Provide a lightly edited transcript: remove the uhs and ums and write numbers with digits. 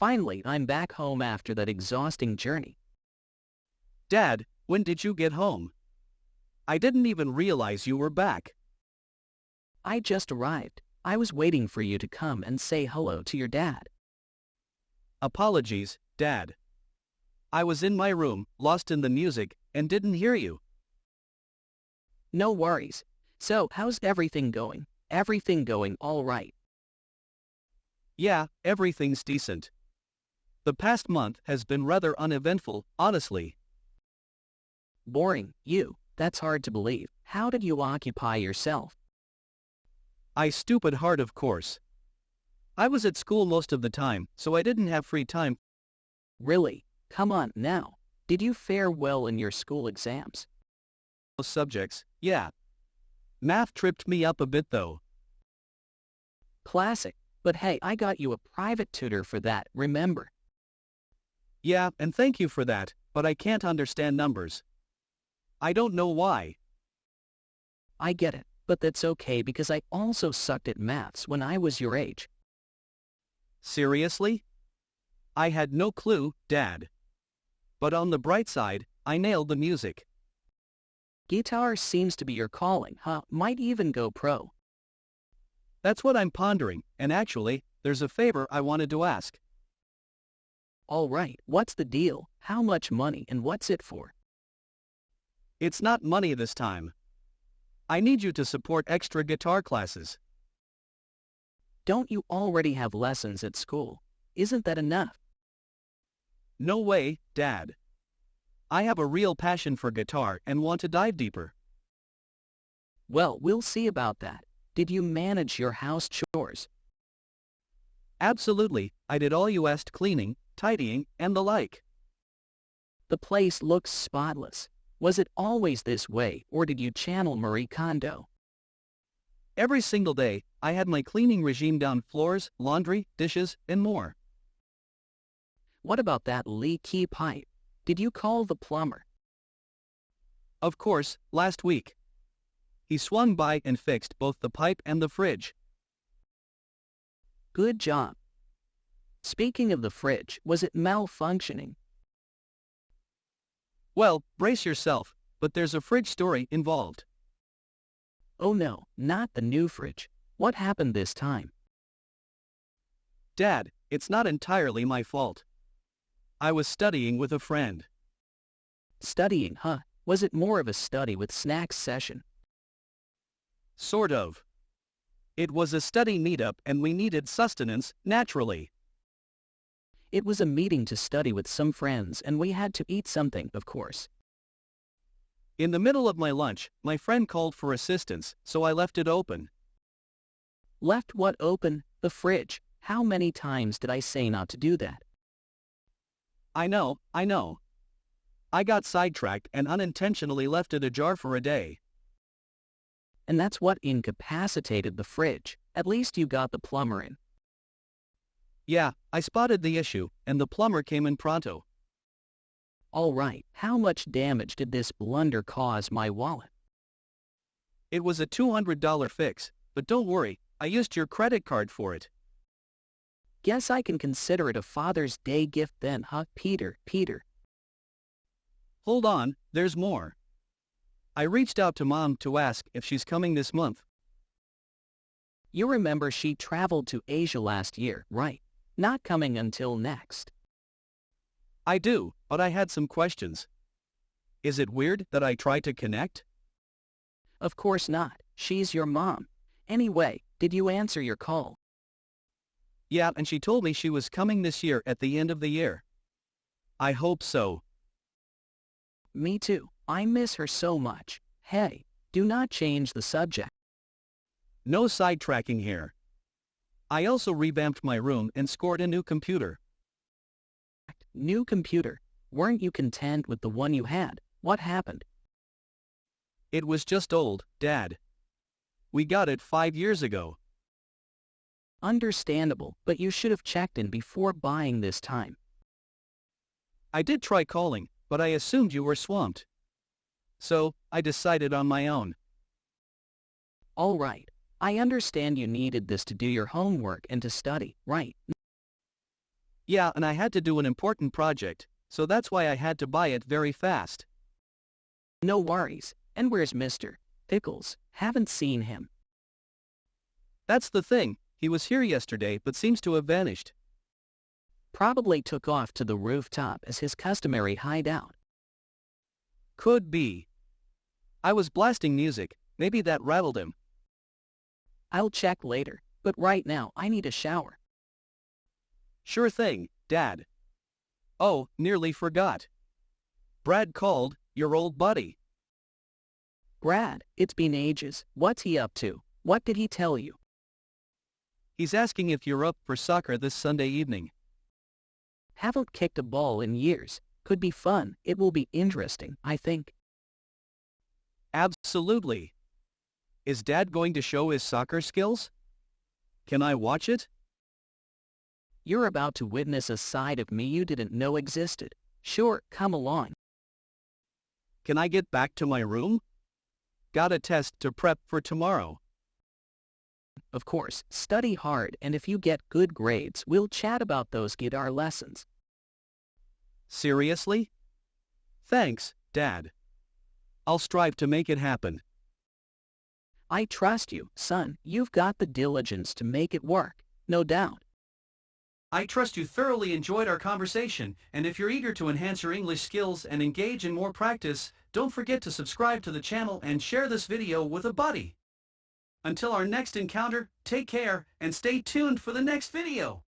Finally, I'm back home after that exhausting journey. Dad, when did you get home? I didn't even realize you were back. I just arrived. I was waiting for you to come and say hello to your dad. Apologies, Dad. I was in my room, lost in the music, and didn't hear you. No worries. So, how's everything going? Everything going all right? Yeah, everything's decent. The past month has been rather uneventful, honestly. Boring, you. That's hard to believe. How did you occupy yourself? I stupid hard, of course. I was at school most of the time, so I didn't have free time. Really? Come on now. Did you fare well in your school exams? Most subjects, yeah. Math tripped me up a bit though. Classic. But hey, I got you a private tutor for that, remember? Yeah, and thank you for that, but I can't understand numbers. I don't know why. I get it, but that's okay because I also sucked at maths when I was your age. Seriously? I had no clue, Dad. But on the bright side, I nailed the music. Guitar seems to be your calling, huh? Might even go pro. That's what I'm pondering, and actually, there's a favor I wanted to ask. All right, what's the deal? How much money and what's it for? It's not money this time. I need you to support extra guitar classes. Don't you already have lessons at school? Isn't that enough? No way, Dad. I have a real passion for guitar and want to dive deeper. Well, we'll see about that. Did you manage your house chores? Absolutely, I did all you asked: cleaning, tidying, and the like. The place looks spotless. Was it always this way, or did you channel Marie Kondo? Every single day, I had my cleaning regime down: floors, laundry, dishes, and more. What about that leaky pipe? Did you call the plumber? Of course, last week. He swung by and fixed both the pipe and the fridge. Good job. Speaking of the fridge, was it malfunctioning? Well, brace yourself, but there's a fridge story involved. Oh no, not the new fridge. What happened this time? Dad, it's not entirely my fault. I was studying with a friend. Studying, huh? Was it more of a study with snacks session? Sort of. It was a study meetup and we needed sustenance, naturally. It was a meeting to study with some friends and we had to eat something, of course. In the middle of my lunch, my friend called for assistance, so I left it open. Left what open? The fridge. How many times did I say not to do that? I know. I got sidetracked and unintentionally left it ajar for a day. And that's what incapacitated the fridge. At least you got the plumber in. Yeah, I spotted the issue, and the plumber came in pronto. All right, how much damage did this blunder cause my wallet? It was a $200 fix, but don't worry, I used your credit card for it. Guess I can consider it a Father's Day gift then, huh, Peter? Hold on, there's more. I reached out to Mom to ask if she's coming this month. You remember she traveled to Asia last year, right? Not coming until next. I do, but I had some questions. Is it weird that I tried to connect? Of course not. She's your mom. Anyway, did you answer your call? Yeah, and she told me she was coming this year at the end of the year. I hope so. Me too. I miss her so much. Hey, do not change the subject. No sidetracking here. I also revamped my room and scored a new computer. New computer? Weren't you content with the one you had? What happened? It was just old, Dad. We got it 5 years ago. Understandable, but you should have checked in before buying this time. I did try calling, but I assumed you were swamped. So, I decided on my own. All right. I understand you needed this to do your homework and to study, right? Yeah, and I had to do an important project, so that's why I had to buy it very fast. No worries. And where's Mr. Pickles? Haven't seen him. That's the thing, he was here yesterday but seems to have vanished. Probably took off to the rooftop as his customary hideout. Could be. I was blasting music, maybe that rattled him. I'll check later, but right now I need a shower. Sure thing, Dad. Oh, nearly forgot. Brad called, your old buddy. Brad, it's been ages. What's he up to? What did he tell you? He's asking if you're up for soccer this Sunday evening. Haven't kicked a ball in years. Could be fun. It will be interesting, I think. Absolutely. Is Dad going to show his soccer skills? Can I watch it? You're about to witness a side of me you didn't know existed. Sure, come along. Can I get back to my room? Got a test to prep for tomorrow. Of course, study hard, and if you get good grades, we'll chat about those guitar lessons. Seriously? Thanks, Dad. I'll strive to make it happen. I trust you, son. You've got the diligence to make it work, no doubt. I trust you thoroughly enjoyed our conversation, and if you're eager to enhance your English skills and engage in more practice, don't forget to subscribe to the channel and share this video with a buddy. Until our next encounter, take care and stay tuned for the next video.